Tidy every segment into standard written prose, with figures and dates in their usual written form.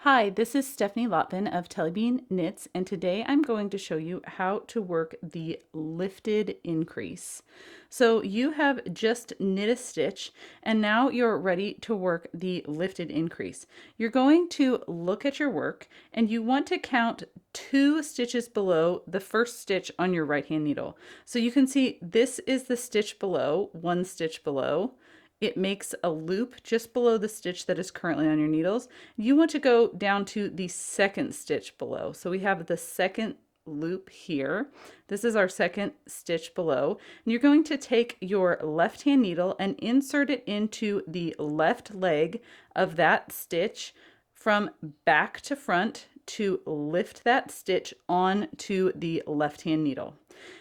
Hi, this is Stephanie Lotvin of Tellybean Knits, and today I'm going to show you how to work the lifted increase. So you have just knit a stitch, and now you're ready to work the lifted increase. You're going to look at your work, and you want to count 2 stitches below the first stitch on your right hand needle. So you can see this is the stitch below, 1 stitch below. It makes a loop just below the stitch that is currently on your needles. You want to go down to the second stitch below. So we have the second loop here. This is our second stitch below. And you're going to take your left hand needle and insert it into the left leg of that stitch from back to front to lift that stitch onto the left hand needle.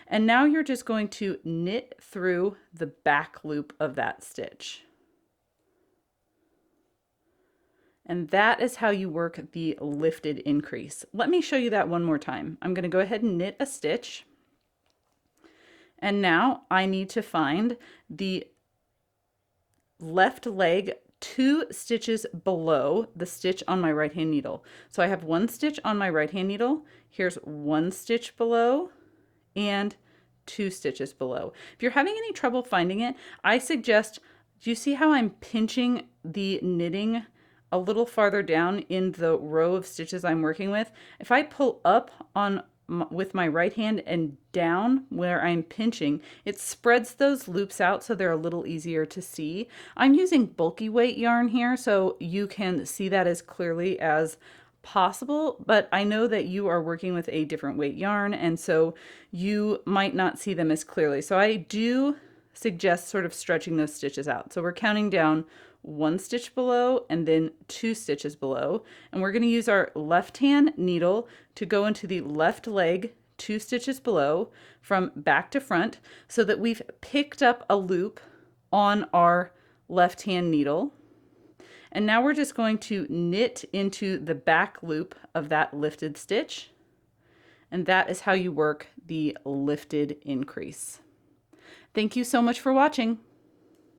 And now you're just going to knit through the back loop of that stitch. And that is how you work the lifted increase. Let me show you that one more time. I'm going to go ahead and knit a stitch. And now I need to find the left leg 2 stitches below the stitch on my right hand needle. So I have 1 stitch on my right hand needle. Here's 1 stitch below and 2 stitches below. If you're having any trouble finding it, I suggest, do you see how I'm pinching the knitting a little farther down in the row of stitches I'm working with? If I pull up on with my right hand and down where I'm pinching, it spreads those loops out so they're a little easier to see. I'm using bulky weight yarn here, so you can see that as clearly as possible, but I know that you are working with a different weight yarn, and so you might not see them as clearly. So I do suggest sort of stretching those stitches out. So we're counting down 1 stitch below and then 2 stitches below, and we're going to use our left hand needle to go into the left leg 2 stitches below from back to front so that we've picked up a loop on our left hand needle. And now we're just going to knit into the back loop of that lifted stitch. And that is how you work the lifted increase. Thank you so much for watching.